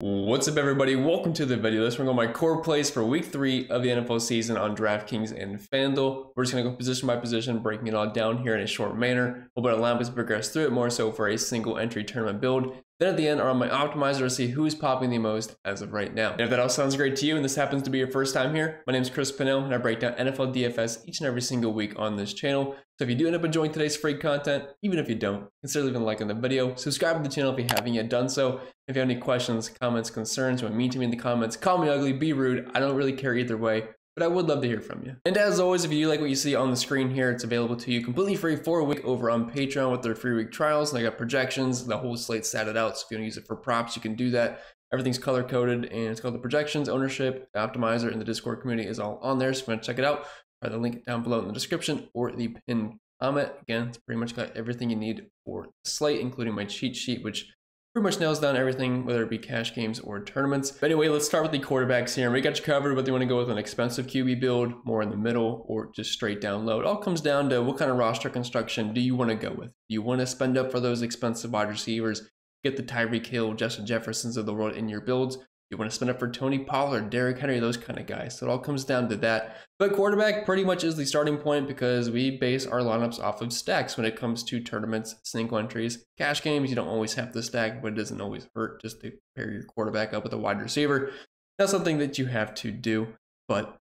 What's up, everybody? Welcome to the video. This one on my core plays for week 3 of the NFL season on DraftKings and FanDuel. We're just going to go position by position, breaking it all down here in a short manner. We'll allow us to progress through it more so for a single entry tournament build. Then at the end, are on my optimizer to see who's popping the most as of right now. And if that all sounds great to you and this happens to be your first time here, my name is Chris Pinnell and I break down NFL DFS each and every single week on this channel. So if you do end up enjoying today's free content, even if you don't, consider leaving a like on the video, subscribe to the channel if you haven't yet done so. If you have any questions, comments, concerns, or mean to me in the comments, call me ugly, be rude. I don't really care either way, but I would love to hear from you. And as always, if you do like what you see on the screen here, it's available to you completely free for a week over on Patreon with their free week trials. And I got projections, the whole slate statted out. So if you want to use it for props, you can do that. Everything's color coded and it's called the projections, ownership, optimizer, and the Discord community is all on there. So if you want to check it out, try the link down below in the description or the pinned comment. Again, it's pretty much got everything you need for the slate, including my cheat sheet, which pretty much nails down everything, whether it be cash games or tournaments. But anyway, let's start with the quarterbacks here. We got you covered whether you want to go with an expensive QB build, more in the middle, or just straight down low. It all comes down to what kind of roster construction do you want to go with. Do you want to spend up for those expensive wide receivers, get the Tyreek Hill, Justin Jeffersons of the world in your builds? You want to spend up for Tony Pollard, Derrick Henry, those kind of guys. So it all comes down to that. But quarterback pretty much is the starting point because we base our lineups off of stacks when it comes to tournaments, single entries. Cash games, you don't always have to stack, but it doesn't always hurt just to pair your quarterback up with a wide receiver. That's something that you have to do. But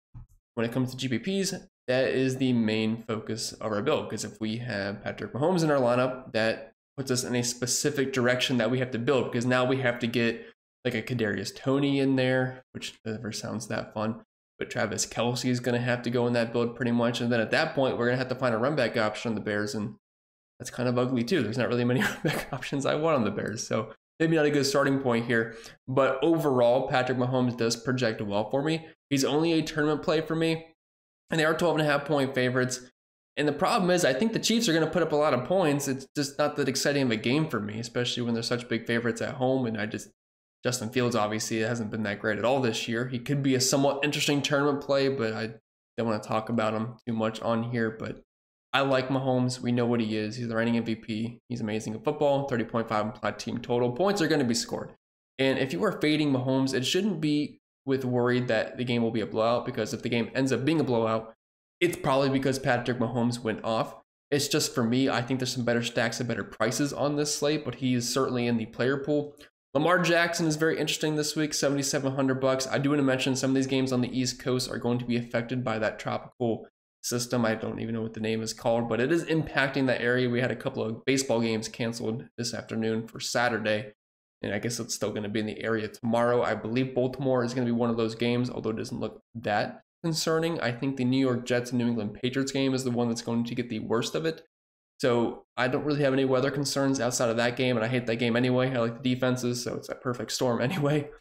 when it comes to GPPs, that is the main focus of our build. Because if we have Patrick Mahomes in our lineup, that puts us in a specific direction that we have to build. Because now we have to get like a Kadarius Toney in there, which never sounds that fun. But Travis Kelce is going to have to go in that build pretty much. And then at that point, we're going to have to find a run back option on the Bears. And that's kind of ugly too. There's not really many run back options I want on the Bears. So maybe not a good starting point here. But overall, Patrick Mahomes does project well for me. He's only a tournament play for me. And they are 12.5 point favorites. And the problem is, I think the Chiefs are going to put up a lot of points. It's just not that exciting of a game for me, especially when they're such big favorites at home. And Justin Fields obviously hasn't been that great at all this year. He could be a somewhat interesting tournament play, but I don't want to talk about him too much on here. But I like Mahomes. We know what he is. He's the reigning MVP. He's amazing at football. 30.5 implied team total. Points are going to be scored. And if you are fading Mahomes, it shouldn't be with worried that the game will be a blowout, because if the game ends up being a blowout, it's probably because Patrick Mahomes went off. It's just for me, I think there's some better stacks and better prices on this slate, but he is certainly in the player pool. Lamar Jackson is very interesting this week, $7,700. I do want to mention some of these games on the East Coast are going to be affected by that tropical system. I don't even know what the name is called, but it is impacting that area. We had a couple of baseball games canceled this afternoon for Saturday, and I guess it's still going to be in the area tomorrow. I believe Baltimore is going to be one of those games, although it doesn't look that concerning. I think the New York Jets and New England Patriots game is the one that's going to get the worst of it. So I don't really have any weather concerns outside of that game, and I hate that game anyway. I like the defenses, so it's a perfect storm anyway.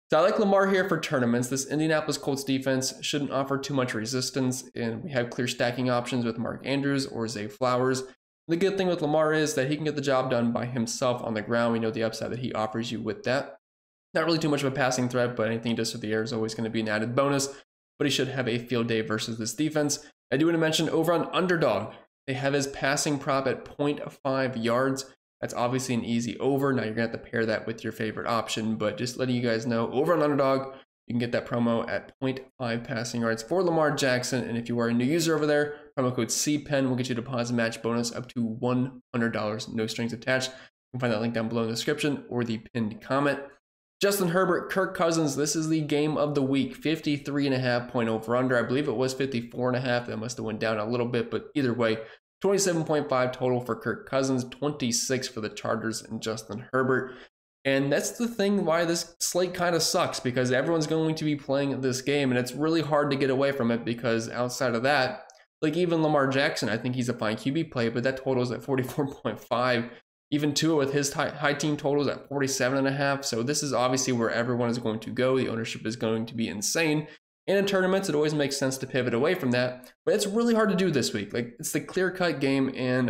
So I like Lamar here for tournaments. This Indianapolis Colts defense shouldn't offer too much resistance, and we have clear stacking options with Mark Andrews or Zay Flowers. The good thing with Lamar is that he can get the job done by himself on the ground. We know the upside that he offers you with that. Not really too much of a passing threat, but anything he does with the air is always going to be an added bonus. But he should have a field day versus this defense. I do want to mention over on Underdog, they have his passing prop at 0.5 yards. That's obviously an easy over. Now you're going to have to pair that with your favorite option, but just letting you guys know, over on Underdog, you can get that promo at 0.5 passing yards for Lamar Jackson. And if you are a new user over there, promo code CPEN will get you a deposit match bonus up to $100, no strings attached. You can find that link down below in the description or the pinned comment. Justin Herbert, Kirk Cousins, this is the game of the week. 53.5 point over under. I believe it was 54.5. That must have went down a little bit, but either way, 27.5 total for Kirk Cousins, 26 for the Chargers and Justin Herbert. And that's the thing why this slate kind of sucks, because everyone's going to be playing this game, and it's really hard to get away from it, because outside of that, like even Lamar Jackson, I think he's a fine QB play, but that total is at 44.5. Even Tua with his high team totals at 47.5. So this is obviously where everyone is going to go. The ownership is going to be insane. And in tournaments, it always makes sense to pivot away from that. But it's really hard to do this week. Like, it's the clear-cut game, and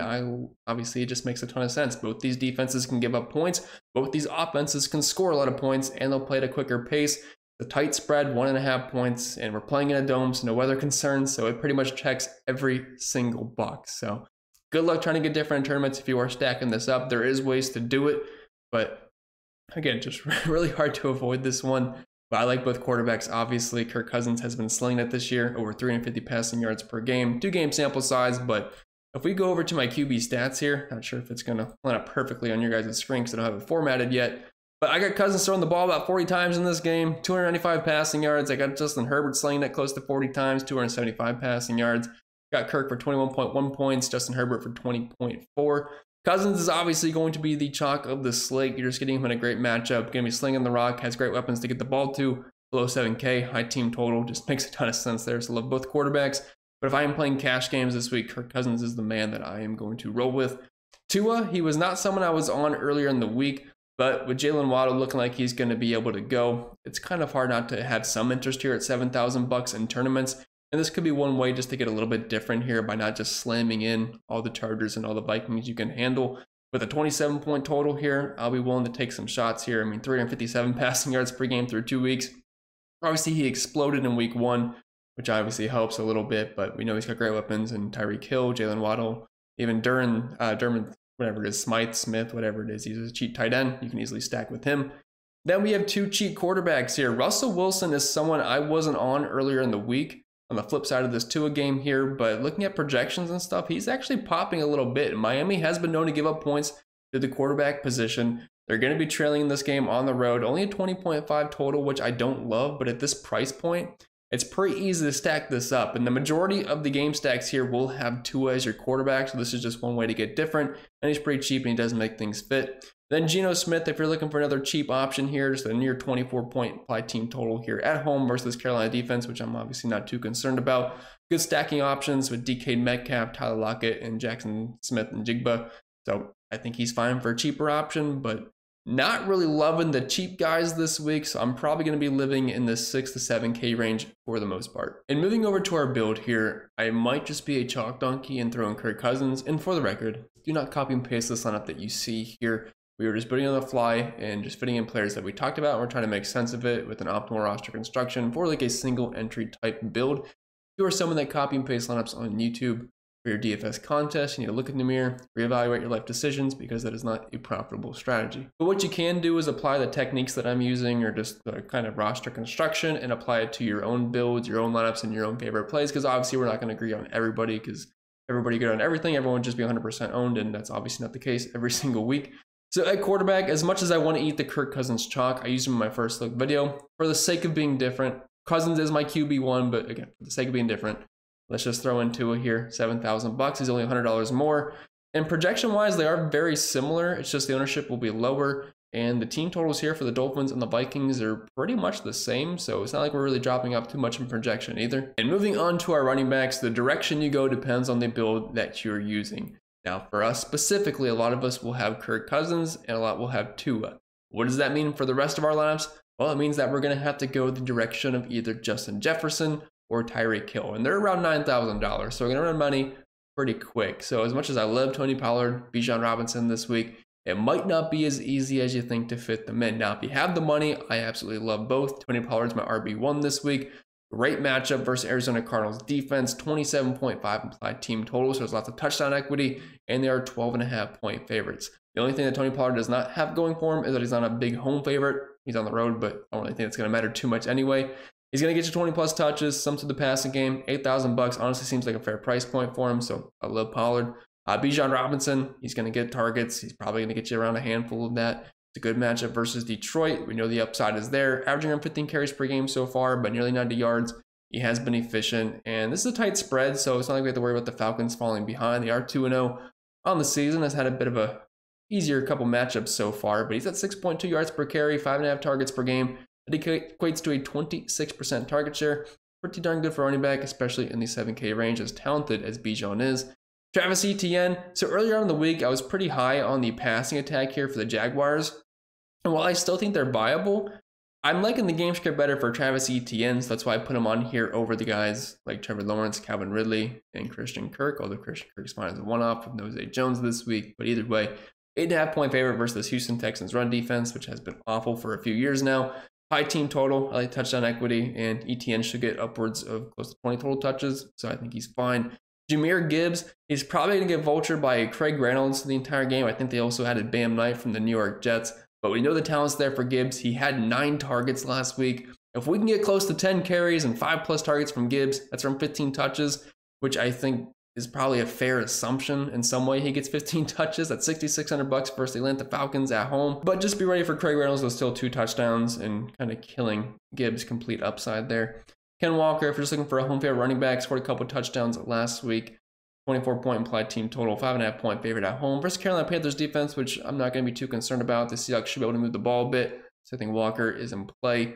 obviously it just makes a ton of sense. Both these defenses can give up points. Both these offenses can score a lot of points, and they'll play at a quicker pace. The tight spread, 1.5 points, and we're playing in a dome, so no weather concerns. So it pretty much checks every single box. So good luck trying to get different tournaments if you are stacking this up. There is ways to do it, but Again, just really hard to avoid this one. But I like both quarterbacks, obviously. Kirk Cousins has been slinging it this year, over 350 passing yards per game. 2-game sample size, but if we go over to my QB stats here, not sure if it's going to line up perfectly on your guys' screen because I don't have it formatted yet. But I got Cousins throwing the ball about 40 times in this game, 295 passing yards. I got Justin Herbert slinging it close to 40 times, 275 passing yards. Got Kirk for 21.1 points, Justin Herbert for 20.4. Cousins is obviously going to be the chalk of the slate. You're just getting him in a great matchup. Going to be slinging the rock, has great weapons to get the ball to. Below 7K, high team total. Just makes a ton of sense there. So love both quarterbacks. But if I am playing cash games this week, Kirk Cousins is the man that I am going to roll with. Tua, he was not someone I was on earlier in the week. But with Jalen Waddle looking like he's going to be able to go, it's kind of hard not to have some interest here at $7,000 in tournaments. And this could be one way just to get a little bit different here by not just slamming in all the Chargers and all the Vikings you can handle. With a 27-point total here, I'll be willing to take some shots here. I mean, 357 passing yards per game through 2 weeks. Obviously, he exploded in week 1, which obviously helps a little bit. But we know he's got great weapons in Tyreek Hill, Jalen Waddle, even Dermot, whatever it is, Smith, whatever it is. He's a cheap tight end. You can easily stack with him. Then we have 2 cheap quarterbacks here. Russell Wilson is someone I wasn't on earlier in the week on the flip side of this Tua game here, but looking at projections and stuff, he's actually popping a little bit. Miami has been known to give up points to the quarterback position. They're going to be trailing in this game on the road. Only a 20.5 total, which I don't love, but at this price point, it's pretty easy to stack this up. And the majority of the game stacks here will have Tua as your quarterback, so this is just one way to get different. And he's pretty cheap and he does make things fit. Then Geno Smith, if you're looking for another cheap option here, just a near 24-point applied team total here at home versus Carolina defense, which I'm obviously not too concerned about. Good stacking options with DK Metcalf, Tyler Lockett, and Jackson Smith and Jigba. So I think he's fine for a cheaper option, but not really loving the cheap guys this week. So I'm probably going to be living in the 6 to 7K range for the most part. And moving over to our build here, I might just be a chalk donkey and throw in Kirk Cousins. And for the record, do not copy and paste this lineup that you see here. We were just building on the fly and just fitting in players that we talked about. And we're trying to make sense of it with an optimal roster construction for like a single entry type build. If you are someone that copy and paste lineups on YouTube for your DFS contest, you need to look in the mirror, reevaluate your life decisions because that is not a profitable strategy. But what you can do is apply the techniques that I'm using or just the kind of roster construction and apply it to your own builds, your own lineups, and your own favorite plays. Because obviously we're not going to agree on everybody because everybody good on everything. Everyone would just be 100% owned, and that's obviously not the case every single week. So at quarterback, as much as I want to eat the Kirk Cousins chalk, I used him in my first look video. For the sake of being different, Cousins is my QB1, but again, for the sake of being different, let's just throw in Tua here, $7,000. He's only $100 more. And projection-wise, they are very similar. It's just the ownership will be lower. And the team totals here for the Dolphins and the Vikings are pretty much the same. So it's not like we're really dropping up too much in projection either. And moving on to our running backs, the direction you go depends on the build that you're using. Now, for us specifically, a lot of us will have Kirk Cousins and a lot will have Tua. What does that mean for the rest of our lineups? Well, it means that we're going to have to go the direction of either Justin Jefferson or Tyreek Hill. And they're around $9,000, so we're going to run money pretty quick. So as much as I love Tony Pollard, Bijan Robinson this week, it might not be as easy as you think to fit them in. Now, if you have the money, I absolutely love both. Tony Pollard's my RB1 this week. Great matchup versus Arizona Cardinals defense, 27.5 implied team total, so there's lots of touchdown equity, and they are 12.5-point favorites. The only thing that Tony Pollard does not have going for him is that he's not a big home favorite. He's on the road, but I don't really think it's going to matter too much anyway. He's going to get you 20-plus touches, some to the passing game. $8,000 honestly seems like a fair price point for him, so I love Pollard. Bijan Robinson, he's going to get targets. He's probably going to get you around a handful of that. It's a good matchup versus Detroit. We know the upside is there. Averaging around 15 carries per game so far, but nearly 90 yards. He has been efficient, and this is a tight spread, so it's not like we have to worry about the Falcons falling behind. They are 2-0 on the season. Has had a bit of a easier couple matchups so far, but he's at 6.2 yards per carry, 5.5 targets per game. That equates to a 26% target share. Pretty darn good for running back, especially in the 7K range, as talented as Bijan is. Travis Etienne. So earlier on in the week, I was pretty high on the passing attack here for the Jaguars. And while I still think they're viable, I'm liking the game script better for Travis Etienne. So that's why I put him on here over the guys like Trevor Lawrence, Calvin Ridley, and Christian Kirk. Although Christian Kirk's fine as a one-off with no Zay Jones this week. But either way, 8.5-point favorite versus Houston Texans run defense, which has been awful for a few years now. High team total, I like touchdown equity, and Etienne should get upwards of close to 20 total touches, so I think he's fine. Jahmyr Gibbs, he's probably going to get vultured by Craig Reynolds the entire game. I think they also added Bam Knight from the New York Jets. but we know the talent's there for Gibbs. He had 9 targets last week. If we can get close to 10 carries and 5+ targets from Gibbs, that's from 15 touches, which I think is probably a fair assumption in some way. He gets 15 touches at $6,600 versus the Atlanta Falcons at home. But just be ready for Craig Reynolds with still 2 touchdowns and kind of killing Gibbs' complete upside there. Ken Walker, if you're just looking for a home favorite running back, scored a couple touchdowns last week. 24-point implied team total, 5.5-point favorite at home versus Carolina Panthers defense, which I'm not going to be too concerned about. The Seahawks should be able to move the ball a bit, so I think Walker is in play.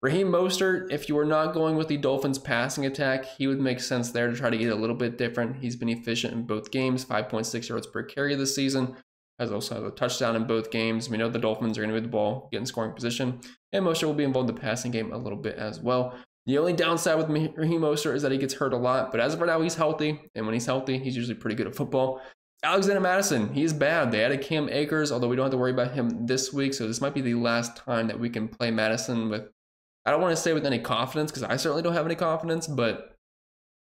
Raheem Mostert, if you were not going with the Dolphins passing attack, he would make sense there to try to get a little bit different. He's been efficient in both games, 5.6 yards per carry this season. Has also had a touchdown in both games. We know the Dolphins are going to move the ball, get in scoring position, and Mostert will be involved in the passing game a little bit as well. The only downside with Raheem Mostert is that he gets hurt a lot, but as of right now, he's healthy, and when he's healthy, he's usually pretty good at football. Alexander Mattison, he's bad. They added Cam Akers, although we don't have to worry about him this week, so this might be the last time that we can play Mattison with, I don't want to say with any confidence, because I certainly don't have any confidence, but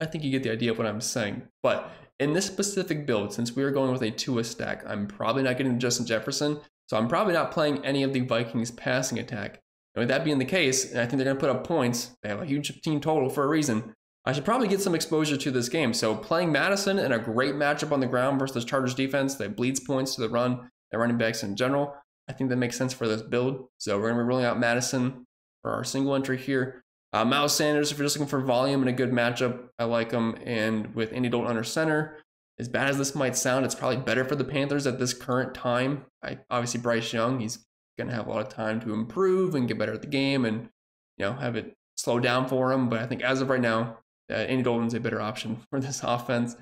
I think you get the idea of what I'm saying. But in this specific build, since we are going with a Tua stack, I'm probably not getting Justin Jefferson, so I'm probably not playing any of the Vikings passing attack. And with that being the case, and I think they're going to put up points, they have a huge team total for a reason, I should probably get some exposure to this game. So playing Madison in a great matchup on the ground versus Chargers defense that bleeds points to the run and running backs in general, I think that makes sense for this build. So we're going to be rolling out Madison for our single entry here. Miles Sanders, if you're just looking for volume and a good matchup, I like him. And with Andy Dalton under center, as bad as this might sound, it's probably better for the Panthers at this current time. Obviously, Bryce Young, he's going to have a lot of time to improve and get better at the game and, you know, have it slow down for him. But I think as of right now, Andy Dalton's a better option for this offense.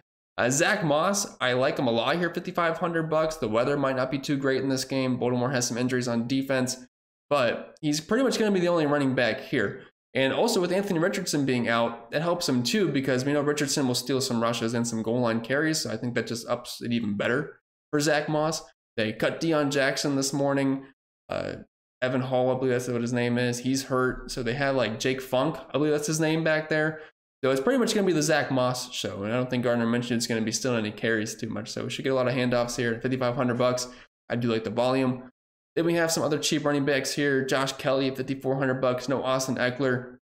Zach Moss, I like him a lot here, $5,500. The weather might not be too great in this game. Baltimore has some injuries on defense, but he's pretty much going to be the only running back here. And also with Anthony Richardson being out, that helps him too, because we know Richardson will steal some rushes and some goal line carries. So I think that just ups it even better for Zach Moss. They cut Deion Jackson this morning. Evan Hall, I believe that's what his name is. He's hurt. So they have like Jake Funk, I believe that's his name back there. So it's pretty much going to be the Zach Moss show. And I don't think Gardner Minshew is going to be stealing any carries too much. So we should get a lot of handoffs here at $5,500. I do like the volume. Then we have some other cheap running backs here. Josh Kelly at $5,400. No Austin Eckler.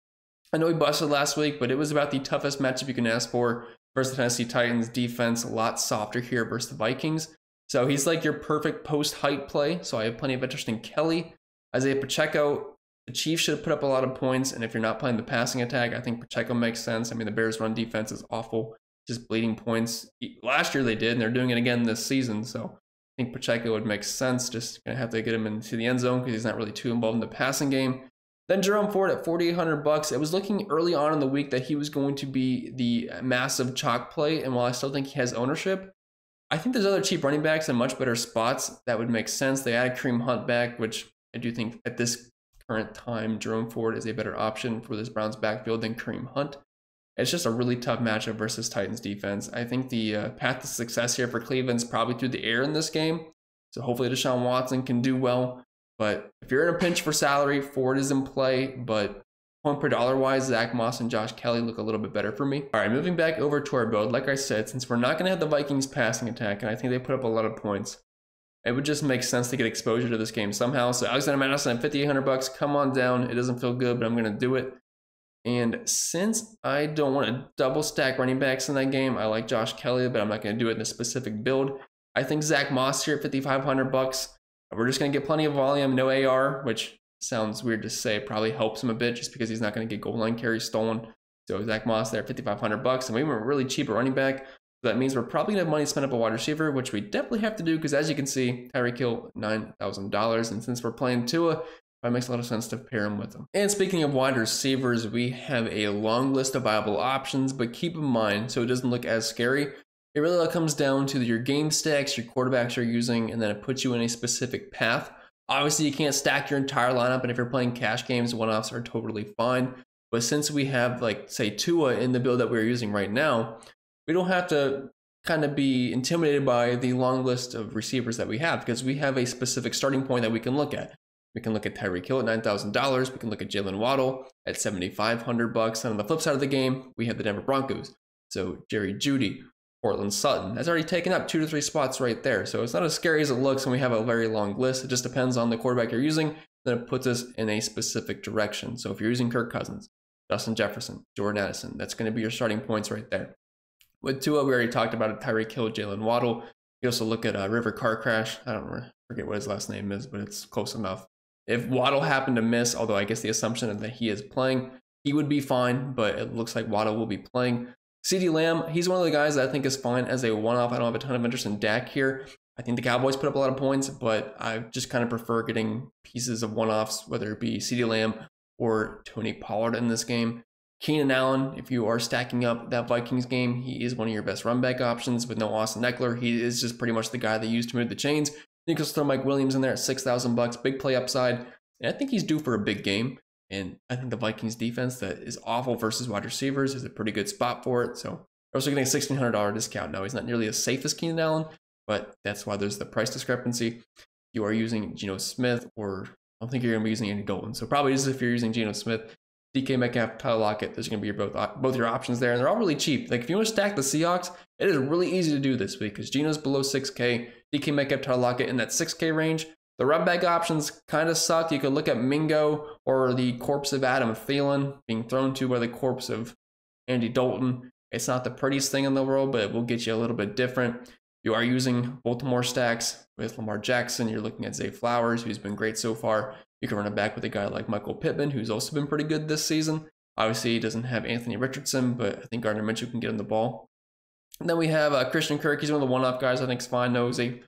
I know he busted last week, but it was about the toughest matchup you can ask for versus the Tennessee Titans defense. A lot softer here versus the Vikings. So he's like your perfect post-height play. So I have plenty of interest in Kelly. Isaiah Pacheco, the Chiefs should put up a lot of points. And if you're not playing the passing attack, I think Pacheco makes sense. I mean, the Bears' run defense is awful, just bleeding points. Last year they did, and they're doing it again this season. So I think Pacheco would make sense. Just going to have to get him into the end zone because he's not really too involved in the passing game. Then Jerome Ford at $4,800. It was looking early on in the week that he was going to be the massive chalk play. And while I still think he has ownership, I think there's other cheap running backs in much better spots that would make sense. They added Kareem Hunt back, which I do think at this current time, Jerome Ford is a better option for this Browns backfield than Kareem Hunt. It's just a really tough matchup versus Titans defense. I think the path to success here for Cleveland's probably through the air in this game. So hopefully Deshaun Watson can do well. But if you're in a pinch for salary, Ford is in play. But point per dollar wise, Zach Moss and Josh Kelly look a little bit better for me. All right, moving back over to our build. Like I said, since we're not going to have the Vikings passing attack, and I think they put up a lot of points, it would just make sense to get exposure to this game somehow. So Alexander Mattison at $5,800. Come on down. It doesn't feel good, but I'm going to do it. And since I don't want to double stack running backs in that game, I like Josh Kelly, but I'm not going to do it in a specific build. I think Zach Moss here at $5,500. We're just going to get plenty of volume, no AR, which sounds weird to say. Probably helps him a bit just because he's not going to get goal line carries stolen. So Zach Moss there at $5,500. And we were really cheap at running back. So that means we're probably going to have money spent up a wide receiver, which we definitely have to do because as you can see, Tyreek Hill, $9,000. And since we're playing Tua, it makes a lot of sense to pair him with him. And speaking of wide receivers, we have a long list of viable options, but keep in mind, so it doesn't look as scary, it really all comes down to your game stacks, your quarterbacks you're using, and then it puts you in a specific path. Obviously, you can't stack your entire lineup, and if you're playing cash games, one-offs are totally fine. But since we have, like, say, Tua in the build that we're using right now, we don't have to kind of be intimidated by the long list of receivers that we have because we have a specific starting point that we can look at. We can look at Tyreek Hill at $9,000. We can look at Jalen Waddle at $7,500. And on the flip side of the game, we have the Denver Broncos. So Jerry Jeudy, Cortland Sutton. That's already taken up 2 to 3 spots right there. So it's not as scary as it looks when we have a very long list. It just depends on the quarterback you're using. Then it puts us in a specific direction. So if you're using Kirk Cousins, Justin Jefferson, Jordan Addison, that's going to be your starting points right there. With Tua, we already talked about it. Tyreek Hill, Jalen Waddle. You also look at River Car Crash. I don't forget what his last name is, but it's close enough. If Waddle happened to miss, although I guess the assumption is that he is playing, he would be fine, but it looks like Waddle will be playing. CeeDee Lamb, he's one of the guys that I think is fine as a one-off. I don't have a ton of interest in Dak here. I think the Cowboys put up a lot of points, but I just kind of prefer getting pieces of one-offs, whether it be CeeDee Lamb or Tony Pollard in this game. Keenan Allen, if you are stacking up that Vikings game, he is one of your best run back options with no Austin Eckler. He is just pretty much the guy they use to move the chains. You can throw Mike Williams in there at $6,000, big play upside. And I think he's due for a big game. And I think the Vikings defense that is awful versus wide receivers is a pretty good spot for it. So we're also getting a $1,600 discount. Now, he's not nearly as safe as Keenan Allen, but that's why there's the price discrepancy. You are using Geno Smith, or I don't think you're going to be using Andy Dalton. So probably just if you're using Geno Smith, DK Metcalf, Tyler Lockett, there's going to be both your options there. And they're all really cheap. Like if you want to stack the Seahawks, it is really easy to do this week because Geno's below 6K, DK Metcalf, Tyler Lockett in that 6K range. The run back options kind of suck. You could look at Mingo or the corpse of Adam Thielen being thrown to by the corpse of Andy Dalton. It's not the prettiest thing in the world, but it will get you a little bit different. You are using Baltimore stacks with Lamar Jackson. You're looking at Zay Flowers, who's been great so far. You can run it back with a guy like Michael Pittman, who's also been pretty good this season. Obviously, he doesn't have Anthony Richardson, but I think Gardner Minshew can get him the ball. And then we have Christian Kirk. He's one of the one-off guys I think is fine. No Zay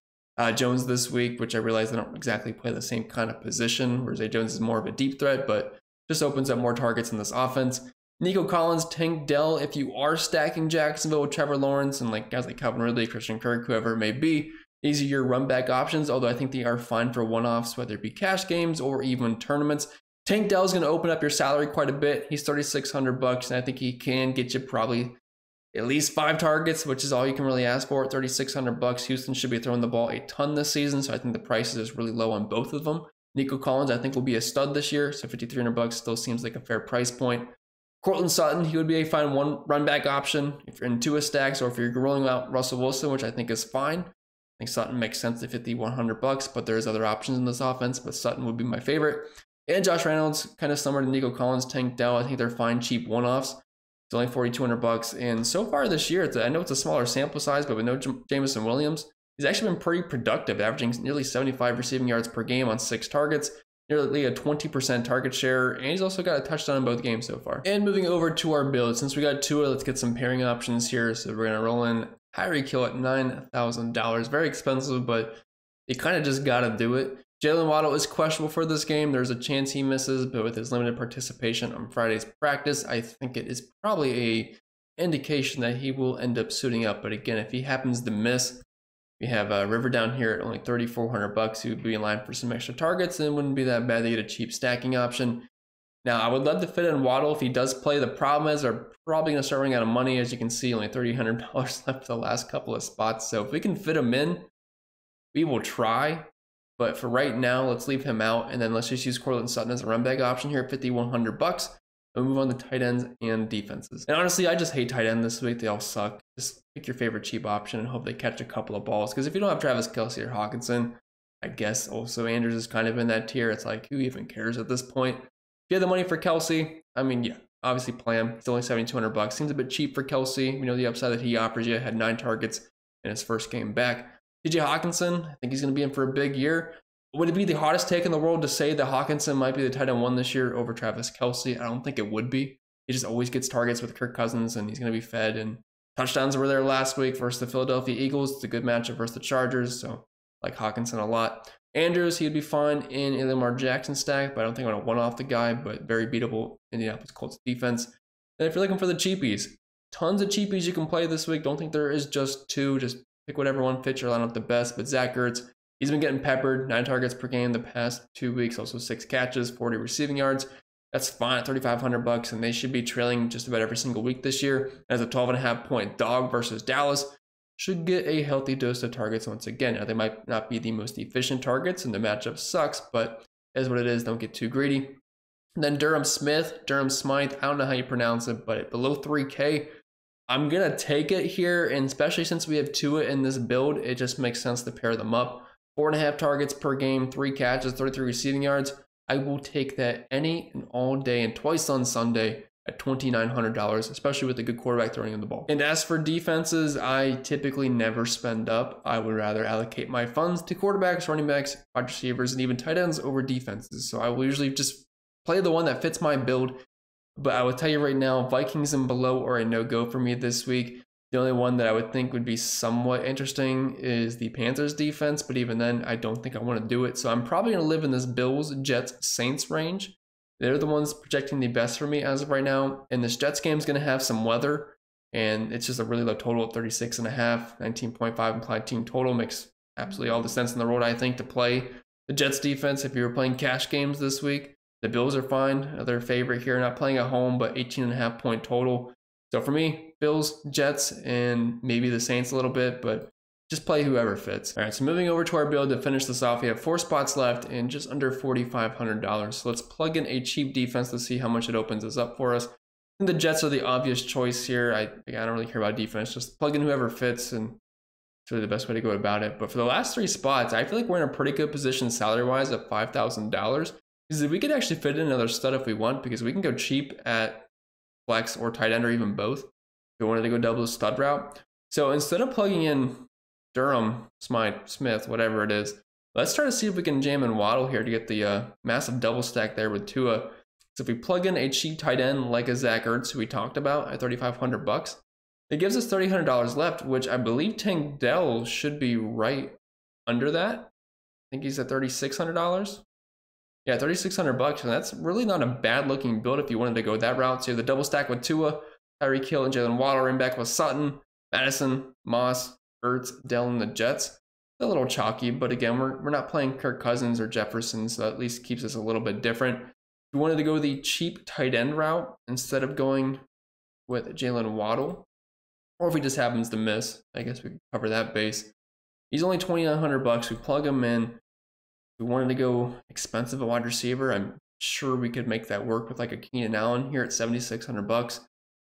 Jones this week, which I realize they don't exactly play the same kind of position, where Zay Jones is more of a deep threat, but just opens up more targets in this offense. Nico Collins, Tank Dell, if you are stacking Jacksonville with Trevor Lawrence and like guys like Calvin Ridley, Christian Kirk, whoever it may be, these are your run back options, although I think they are fine for one-offs, whether it be cash games or even tournaments. Tank Dell is going to open up your salary quite a bit. He's $3,600, and I think he can get you probably at least 5 targets, which is all you can really ask for at $3,600. Houston should be throwing the ball a ton this season, so I think the price is really low on both of them. Nico Collins, I think, will be a stud this year, so $5,300 still seems like a fair price point. Cortland Sutton, he would be a fine one run back option if you're in Tua stacks, or if you're rolling out Russell Wilson, which I think is fine. I think Sutton makes sense at $5,100, but there's other options in this offense, but Sutton would be my favorite. And Josh Reynolds, kind of similar to Nico Collins, Tank Dell, I think they're fine, cheap one-offs. It's only $4,200. And so far this year, I know it's a smaller sample size, but with no Jameson Williams, he's actually been pretty productive, averaging nearly 75 receiving yards per game on 6 targets, nearly a 20% target share, and he's also got a touchdown in both games so far. And moving over to our build, since we got Tua, let's get some pairing options here. So we're going to roll in Tyreek Hill at $9,000. Very expensive, but you kind of just got to do it. Jalen Waddle is questionable for this game. There's a chance he misses, but with his limited participation on Friday's practice, I think it is probably a indication that he will end up suiting up. But again, if he happens to miss, we have River down here at only $3,400. He would be in line for some extra targets, and it wouldn't be that bad to get a cheap stacking option. Now, I would love to fit in Waddle if he does play. The problem is they're probably going to start running out of money. As you can see, only $3,800 left for the last couple of spots. So if we can fit him in, we will try. But for right now, let's leave him out. And then let's just use Cortland Sutton as a run back option here at $5,100. And move on to tight ends and defenses. And honestly, I just hate tight end this week. They all suck. Just pick your favorite cheap option and hope they catch a couple of balls. Because if you don't have Travis Kelce or Hawkinson, I guess also Andrews is kind of in that tier. It's like, who even cares at this point? If you have the money for Kelce, I mean, yeah, obviously play him. It's only $7,200. Seems a bit cheap for Kelce. We know the upside that he offers you. Had 9 targets in his first game back. TJ Hawkinson, I think he's going to be in for a big year. Would it be the hottest take in the world to say that Hawkinson might be the tight end 1 this year over Travis Kelce? I don't think it would be. He just always gets targets with Kirk Cousins, and he's going to be fed. And touchdowns were there last week versus the Philadelphia Eagles. It's a good matchup versus the Chargers, so I like Hawkinson a lot. Andrews, he would be fine in a Lamar Jackson stack, but I don't think I want to one-off the guy, but very beatable Indianapolis Colts defense. And if you're looking for the cheapies, tons of cheapies you can play this week. Don't think there is just 2. Just pick whatever one fits your lineup the best. But Zach Ertz, he's been getting peppered, 9 targets per game the past 2 weeks, also 6 catches, 40 receiving yards. That's fine at $3,500, and they should be trailing just about every single week this year. As a 12.5-point dog versus Dallas, should get a healthy dose of targets once again. Now, they might not be the most efficient targets, and the matchup sucks, but it is what it is. Don't get too greedy. And then Durham Smythe, I don't know how you pronounce it, but below 3K, I'm going to take it here, and especially since we have Tua in this build, it just makes sense to pair them up. 4.5 targets per game, 3 catches, 33 receiving yards. I will take that any and all day and twice on Sunday at $2,900, especially with a good quarterback throwing in the ball. And as for defenses, I typically never spend up. I would rather allocate my funds to quarterbacks, running backs, wide receivers, and even tight ends over defenses. So I will usually just play the one that fits my build. But I will tell you right now, Vikings and below are a no-go for me this week. The only one that I would think would be somewhat interesting is the Panthers defense, but even then, I don't think I want to do it. So I'm probably going to live in this Bills, Jets, Saints range. They're the ones projecting the best for me as of right now. And this Jets game is going to have some weather, and it's just a really low total at 36.5, 19.5 implied team total. Makes absolutely all the sense in the world, I think, to play the Jets defense if you were playing cash games this week. The Bills are fine. Their favorite here, not playing at home, but 18.5 point total. So for me, Bills, Jets, and maybe the Saints a little bit, but just play whoever fits. All right, so moving over to our build to finish this off, we have 4 spots left and just under $4,500. So let's plug in a cheap defense to see how much it opens us up for us. And the Jets are the obvious choice here. I don't really care about defense. Just plug in whoever fits, and it's really the best way to go about it. But for the last 3 spots, I feel like we're in a pretty good position salary-wise at $5,000. Because we could actually fit in another stud if we want, because we can go cheap at flex or tight end or even both if we wanted to go double the stud route. So instead of plugging in Durham, Smith, whatever it is, let's try to see if we can jam in Waddle here to get the massive double stack there with Tua. So if we plug in a cheap tight end like a Zach Ertz, who we talked about at $3,500, it gives us $3,000 left, which I believe Tank Dell should be right under that. I think he's at $3,600. Yeah, $3,600, and that's really not a bad looking build if you wanted to go that route. So you have the double stack with Tua, Tyreek Hill, and Jalen Waddle, running back with Sutton, Madison, Moss, Ertz, Dell, and the Jets. A little chalky, but again, we're not playing Kirk Cousins or Jefferson, so that at least keeps us a little bit different. If you wanted to go the cheap tight end route instead of going with Jalen Waddle, or if he just happens to miss, I guess we could cover that base. He's only $2,900. We plug him in. We wanted to go expensive at wide receiver. I'm sure we could make that work with like a Keenan Allen here at $7,600.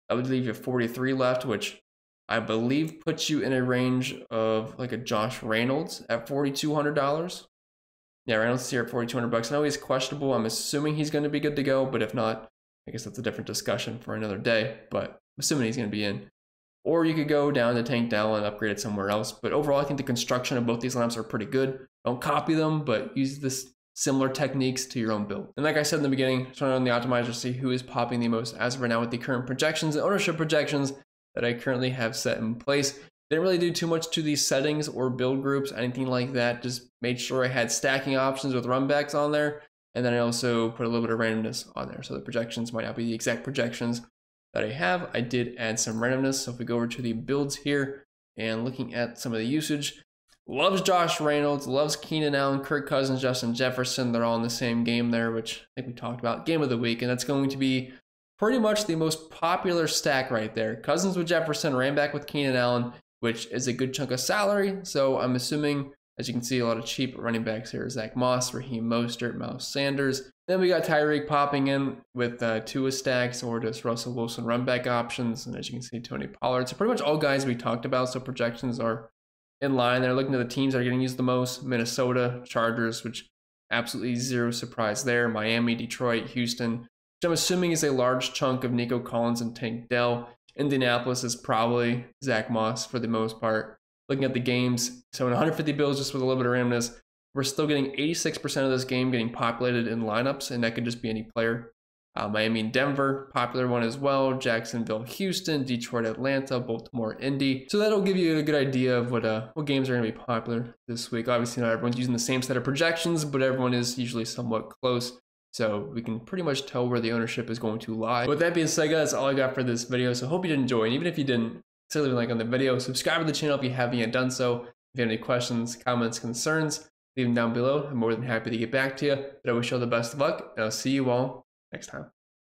That would leave you 43 left, which I believe puts you in a range of like a Josh Reynolds at $4,200. Yeah, Reynolds is here at $4,200. I know he's questionable. I'm assuming he's going to be good to go, but if not, I guess that's a different discussion for another day. But I'm assuming he's going to be in. Or you could go down to Tank Dell and upgrade it somewhere else. But overall, I think the construction of both these lineups are pretty good. Don't copy them, but use this similar techniques to your own build. And like I said in the beginning, turn on the optimizer to see who is popping the most as of right now with the current projections and ownership projections that I currently have set in place. Didn't really do too much to these settings or build groups, anything like that. Just made sure I had stacking options with run backs on there. And then I also put a little bit of randomness on there. So the projections might not be the exact projections that I have. I did add some randomness. So if we go over to the builds here and looking at some of the usage, loves Josh Reynolds, loves Keenan Allen, Kirk Cousins, Justin Jefferson. They're all in the same game there, which I think we talked about. Game of the week, and that's going to be pretty much the most popular stack right there. Cousins with Jefferson, ran back with Keenan Allen, which is a good chunk of salary. So I'm assuming, as you can see, a lot of cheap running backs here. Zach Moss, Raheem Mostert, Miles Sanders. Then we got Tyreek popping in with Tua stacks or just Russell Wilson run back options. And as you can see, Tony Pollard. So pretty much all guys we talked about. So projections are in line. They're looking at the teams that are getting used the most. Minnesota, Chargers, which absolutely zero surprise there. Miami, Detroit, Houston, which I'm assuming is a large chunk of Nico Collins and Tank Dell. Indianapolis is probably Zach Moss for the most part. Looking at the games, so in 150 builds, just with a little bit of randomness, we're still getting 86% of this game getting populated in lineups, and that could just be any player. Miami and Denver, popular one as well. Jacksonville, Houston, Detroit, Atlanta, Baltimore, Indy. So that'll give you a good idea of what games are going to be popular this week. Obviously, not everyone's using the same set of projections, but everyone is usually somewhat close. So we can pretty much tell where the ownership is going to lie. With that being said, guys, that's all I got for this video. So hope you did enjoy. And even if you didn't, leave a like on the video. Subscribe to the channel if you haven't yet done so. If you have any questions, comments, concerns, leave them down below. I'm more than happy to get back to you. But I wish you all the best of luck, and I'll see you all next time.